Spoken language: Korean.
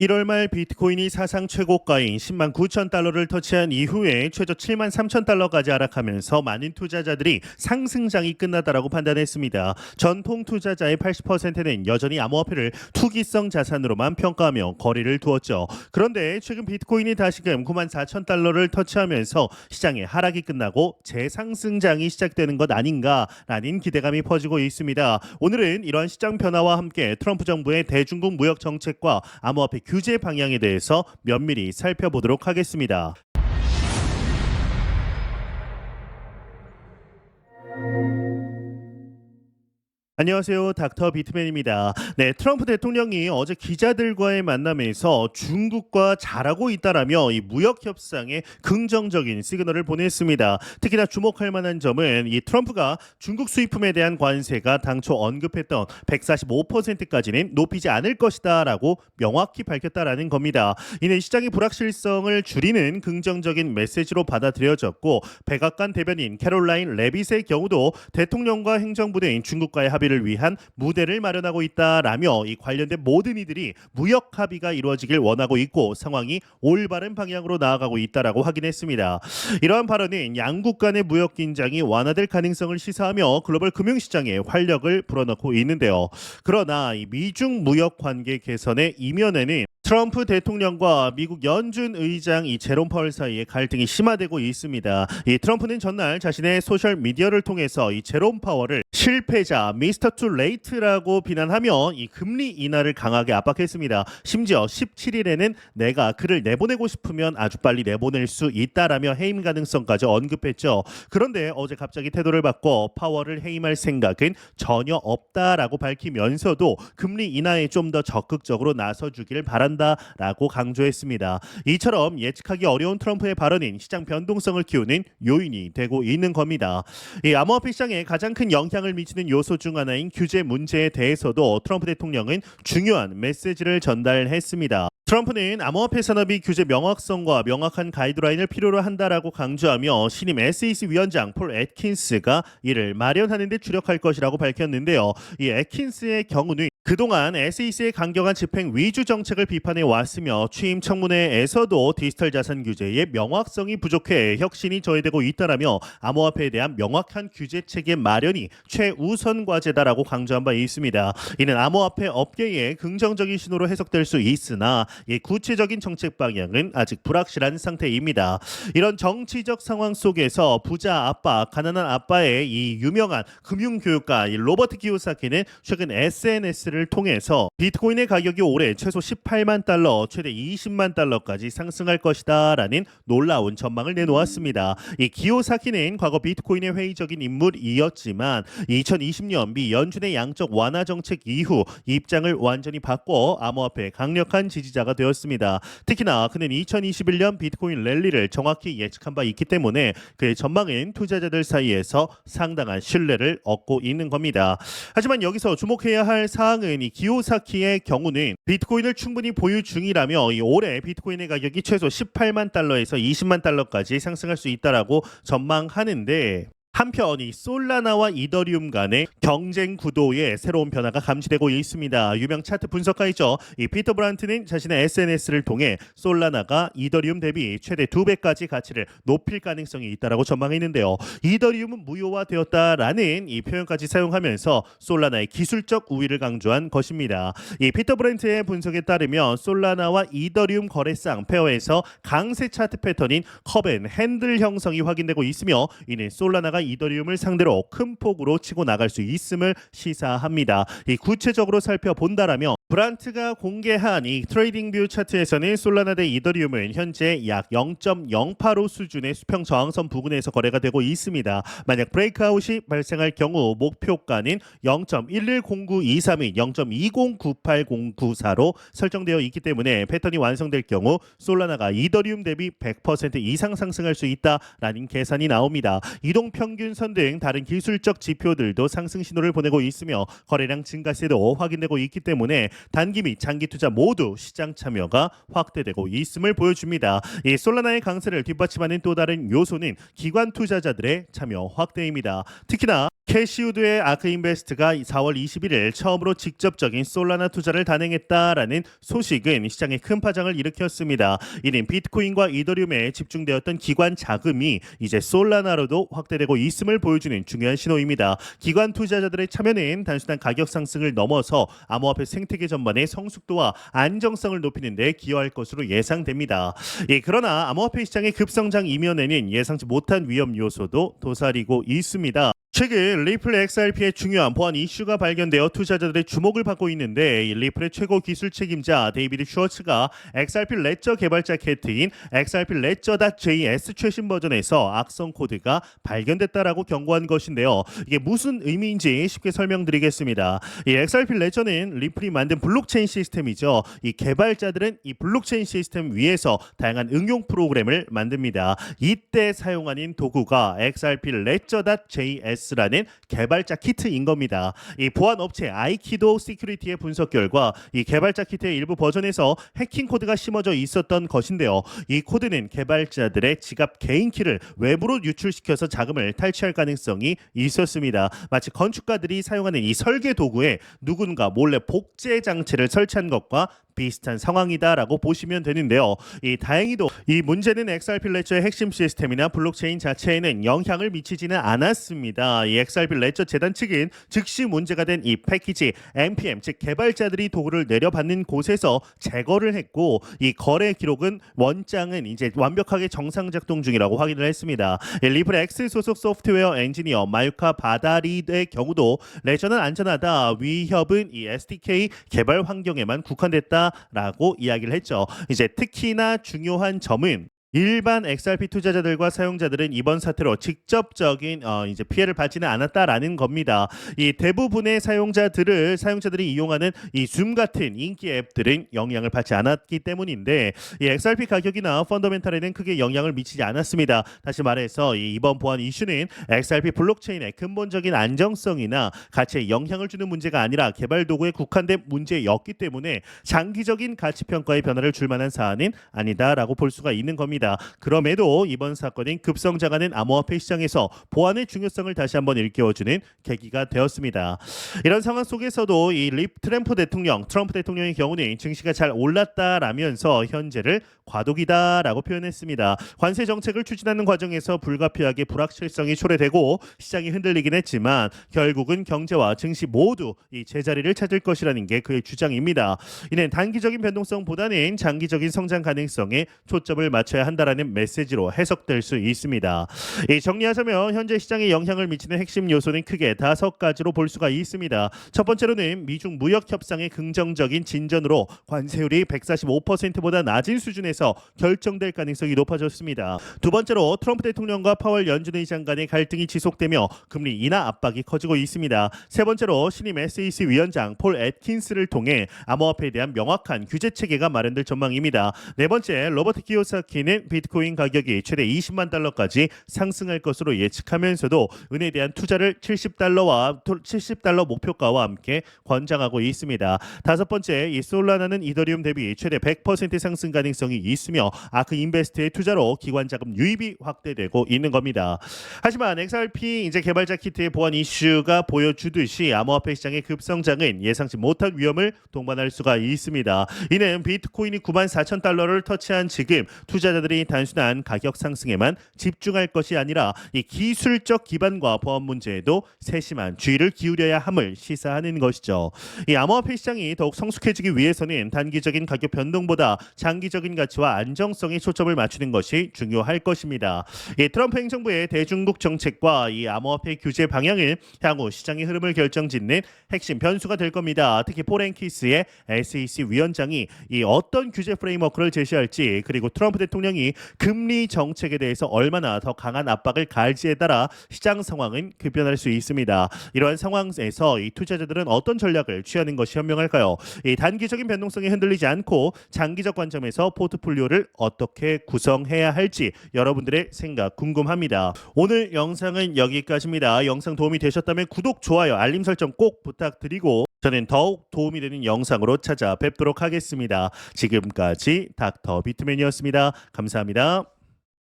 1월 말 비트코인이 사상 최고가인 10만 9천 달러를 터치한 이후에 최저 7만 3천 달러까지 하락하면서 많은 투자자들이 상승장이 끝나다라고 판단했습니다. 전통 투자자의 80%는 여전히 암호화폐를 투기성 자산으로만 평가하며 거리를 두었죠. 그런데 최근 비트코인이 다시금 9만 4천 달러를 터치하면서 시장의 하락이 끝나고 재상승장이 시작되는 것 아닌가라는 기대감이 퍼지고 있습니다. 오늘은 이러한 시장 변화와 함께 트럼프 정부의 대중국 무역 정책과 암호화폐 규제 방향에 대해서 면밀히 살펴보도록 하겠습니다. 안녕하세요. 닥터 비트맨입니다. 네, 트럼프 대통령이 어제 기자들과의 만남에서 중국과 잘하고 있다라며 이 무역 협상에 긍정적인 시그널을 보냈습니다. 특히나 주목할 만한 점은 이 트럼프가 중국 수입품에 대한 관세가 당초 언급했던 145%까지는 높이지 않을 것이다라고 명확히 밝혔다라는 겁니다. 이는 시장의 불확실성을 줄이는 긍정적인 메시지로 받아들여졌고, 백악관 대변인 캐롤라인 레빗의 경우도 대통령과 행정부 등 중국과의 합의를 위한 무대를 마련하고 있다라며 이 관련된 모든 이들이 무역 합의가 이루어지길 원하고 있고 상황이 올바른 방향으로 나아가고 있다라고 확인했습니다. 이러한 발언은 양국 간의 무역 긴장이 완화될 가능성을 시사하며 글로벌 금융시장에 활력을 불어넣고 있는데요. 그러나 이 미중 무역 관계 개선의 이면에는 트럼프 대통령과 미국 연준 의장 이 제롬 파월 사이의 갈등이 심화되고 있습니다. 이 트럼프는 전날 자신의 소셜 미디어를 통해서 이 제롬 파월을 실패자 미스터 투 레이트라고 비난하며 이 금리 인하를 강하게 압박했습니다. 심지어 17일에는 내가 그를 내보내고 싶으면 아주 빨리 내보낼 수 있다라며 해임 가능성까지 언급했죠. 그런데 어제 갑자기 태도를 바꿔 파월을 해임할 생각은 전혀 없다라고 밝히면서도 금리 인하에 좀 더 적극적으로 나서주길 바란다라고 강조했습니다. 이처럼 예측하기 어려운 트럼프의 발언은 시장 변동성을 키우는 요인이 되고 있는 겁니다. 이 암호화폐 시장에 가장 큰 영향을 미치는 요소 중 하나인 규제 문제에 대해서도 트럼프 대통령은 중요한 메시지를 전달했습니다. 트럼프는 암호화폐 산업이 규제 명확성과 명확한 가이드라인을 필요로 한다라고 강조하며 신임 SEC 위원장 폴 애킨스가 이를 마련하는 데 주력할 것이라고 밝혔는데요. 이 애킨스의 경우는 그동안 SEC의 강경한 집행 위주 정책을 비판해 왔으며 취임 청문회에서도 디지털 자산 규제의 명확성이 부족해 혁신이 저해되고 있다라며 암호화폐에 대한 명확한 규제 체계 마련이 최우선 과제다라고 강조한 바 있습니다. 이는 암호화폐 업계의 긍정적인 신호로 해석될 수 있으나 이 구체적인 정책 방향은 아직 불확실한 상태입니다. 이런 정치적 상황 속에서 부자 아빠, 가난한 아빠의 이 유명한 금융교육가 로버트 키요사키는 최근 SNS를 통해서 비트코인의 가격이 올해 최소 18만 달러, 최대 20만 달러까지 상승할 것이다라는 놀라운 전망을 내놓았습니다. 이 키요사키는 과거 비트코인의 회의적인 인물이었지만 2020년 미 연준의 양적 완화 정책 이후 입장을 완전히 바꿔 암호화폐의 강력한 지지자가 되었습니다. 특히나 그는 2021년 비트코인 랠리를 정확히 예측한 바 있기 때문에 그의 전망은 투자자들 사이에서 상당한 신뢰를 얻고 있는 겁니다. 하지만 여기서 주목해야 할 사항은 이 키요사키의 경우는 비트코인을 충분히 보유 중이라며 이 올해 비트코인의 가격이 최소 18만 달러에서 20만 달러까지 상승할 수 있다라고 전망하는데, 한편 이 솔라나와 이더리움 간의 경쟁 구도에 새로운 변화가 감지되고 있습니다. 유명 차트 분석가이죠. 이 피터 브란트는 자신의 SNS를 통해 솔라나가 이더리움 대비 최대 2배까지 가치를 높일 가능성이 있다라고 전망했는데요. 이더리움은 무효화되었다라는 이 표현까지 사용하면서 솔라나의 기술적 우위를 강조한 것입니다. 이 피터 브란트의 분석에 따르면 솔라나와 이더리움 거래상 페어에서 강세 차트 패턴인 컵앤 핸들 형성이 확인되고 있으며 이는 솔라나가 이더리움을 상대로 큰 폭으로 치고 나갈 수 있음을 시사합니다. 이 구체적으로 살펴본다라면 브란트가 공개한 이 트레이딩뷰 차트에서는 솔라나 대 이더리움은 현재 약 0.085 수준의 수평 저항선 부근에서 거래가 되고 있습니다. 만약 브레이크아웃이 발생할 경우 목표가는 0.110923인 0.209894로 설정되어 있기 때문에 패턴이 완성될 경우 솔라나가 이더리움 대비 100% 이상 상승할 수 있다라는 계산이 나옵니다. 이동평균선 등 다른 기술적 지표들도 상승 신호를 보내고 있으며 거래량 증가세도 확인되고 있기 때문에 단기 및 장기 투자 모두 시장 참여가 확대되고 있음을 보여줍니다. 이 솔라나의 강세를 뒷받침하는 또 다른 요소는 기관 투자자들의 참여 확대입니다. 특히나 캐시우드의 아크인베스트가 4월 21일 처음으로 직접적인 솔라나 투자를 단행했다라는 소식은 시장에 큰 파장을 일으켰습니다. 이는 비트코인과 이더리움에 집중되었던 기관 자금이 이제 솔라나로도 확대되고 있음을 보여주는 중요한 신호입니다. 기관 투자자들의 참여는 단순한 가격 상승을 넘어서 암호화폐 생태계 전반의 성숙도와 안정성을 높이는 데 기여할 것으로 예상됩니다. 그러나 암호화폐 시장의 급성장 이면에는 예상치 못한 위험 요소도 도사리고 있습니다. 최근 리플 XRP의 중요한 보안 이슈가 발견되어 투자자들의 주목을 받고 있는데, 이 리플의 최고 기술 책임자 데이비드 슈워츠가 XRP 레저 개발자 캣인 XRP 레저.js 최신 버전에서 악성 코드가 발견됐다라고 경고한 것인데요. 이게 무슨 의미인지 쉽게 설명드리겠습니다. 이 XRP 레저는 리플이 만든 블록체인 시스템이죠. 이 개발자들은 이 블록체인 시스템 위에서 다양한 응용 프로그램을 만듭니다. 이때 사용하는 도구가 XRP 레저.js 라는 개발자 키트인 겁니다. 이 보안 업체 아이키도 시큐리티의 분석 결과 이 개발자 키트의 일부 버전에서 해킹 코드가 심어져 있었던 것인데요. 이 코드는 개발자들의 지갑 개인키를 외부로 유출시켜서 자금을 탈취할 가능성이 있었습니다. 마치 건축가들이 사용하는 이 설계 도구에 누군가 몰래 복제 장치를 설치한 것과 비슷한 상황이다라고 보시면 되는데요. 다행히도 이 문제는 XRP 레저의 핵심 시스템이나 블록체인 자체에는 영향을 미치지는 않았습니다. 이 XRP 레저 재단 측은 즉시 문제가 된 이 패키지 npm 즉 개발자들이 도구를 내려받는 곳에서 제거를 했고, 이 거래 기록은 원장은 이제 완벽하게 정상 작동 중이라고 확인을 했습니다. 리플 X 소속 소프트웨어 엔지니어 마유카 바다리의 경우도 레저는 안전하다, 위협은 이 SDK 개발 환경에만 국한됐다 라고 이야기를 했죠. 이제 특히나 중요한 점은 일반 XRP 투자자들과 사용자들은 이번 사태로 직접적인 이제 피해를 받지는 않았다라는 겁니다. 이 대부분의 사용자들이 이용하는 이 줌 같은 인기 앱들은 영향을 받지 않았기 때문인데, 이 XRP 가격이나 펀더멘탈에는 크게 영향을 미치지 않았습니다. 다시 말해서 이번 보안 이슈는 XRP 블록체인의 근본적인 안정성이나 가치에 영향을 주는 문제가 아니라 개발 도구에 국한된 문제였기 때문에 장기적인 가치 평가의 변화를 줄 만한 사안은 아니다라고 볼 수가 있는 겁니다. 그럼에도 이번 사건은 급성장하는 암호화폐 시장에서 보안의 중요성을 다시 한번 일깨워주는 계기가 되었습니다. 이런 상황 속에서도 이 트럼프 대통령의 경우는 증시가 잘 올랐다라면서 현재를 과도기다라고 표현했습니다. 관세 정책을 추진하는 과정에서 불가피하게 불확실성이 초래되고 시장이 흔들리긴 했지만 결국은 경제와 증시 모두 이 제자리를 찾을 것이라는 게 그의 주장입니다. 이는 단기적인 변동성보다는 장기적인 성장 가능성에 초점을 맞춰야 한다라는 메시지로 해석될 수 있습니다. 정리하자면 현재 시장에 영향을 미치는 핵심 요소는 크게 5가지로 볼 수가 있습니다. 첫 번째로는 미중 무역 협상의 긍정적인 진전으로 관세율이 145%보다 낮은 수준에서 결정될 가능성이 높아졌습니다. 두 번째로 트럼프 대통령과 파월 연준 의장 간의 갈등이 지속되며 금리 인하 압박이 커지고 있습니다. 세 번째로 신임 SEC 위원장 폴 애트킨스를 통해 암호화폐에 대한 명확한 규제 체계가 마련될 전망입니다. 네 번째, 로버트 키요사키는 비트코인 가격이 최대 20만 달러까지 상승할 것으로 예측하면서도 은에 대한 투자를 70달러 목표가와 함께 권장하고 있습니다. 다섯 번째, 이 솔라나는 이더리움 대비 최대 100% 상승 가능성이 있으며 아크인베스트의 투자로 기관 자금 유입이 확대되고 있는 겁니다. 하지만 XRP 이제 개발자 키트의 보안 이슈가 보여주듯이 암호화폐 시장의 급성장은 예상치 못한 위험을 동반할 수가 있습니다. 이는 비트코인이 94,000달러를 터치한 지금 투자자들이 단순한 가격 상승에만 집중할 것이 아니라 이 기술적 기반과 보안 문제에도 세심한 주의를 기울여야 함을 시사하는 것이죠. 이 암호화폐 시장이 더욱 성숙해지기 위해서는 단기적인 가격 변동보다 장기적인 가치와 안정성에 초점을 맞추는 것이 중요할 것입니다. 이 트럼프 행정부의 대중국 정책과 이 암호화폐 규제 방향은 향후 시장의 흐름을 결정짓는 핵심 변수가 될 겁니다. 특히 폴 앤키스의 SEC 위원장이 이 어떤 규제 프레임워크를 제시할지, 그리고 트럼프 대통령이 금리 정책에 대해서 얼마나 더 강한 압박을 가할지에 따라 시장 상황은 급변할 수 있습니다. 이러한 상황에서 이 투자자들은 어떤 전략을 취하는 것이 현명할까요? 이 단기적인 변동성에 흔들리지 않고 장기적 관점에서 포트폴리오를 어떻게 구성해야 할지 여러분들의 생각 궁금합니다. 오늘 영상은 여기까지입니다. 영상 도움이 되셨다면 구독, 좋아요, 알림 설정 꼭 부탁드리고 저는 더욱 도움이 되는 영상으로 찾아뵙도록 하겠습니다. 지금까지 닥터 비트맨이었습니다. 감사합니다.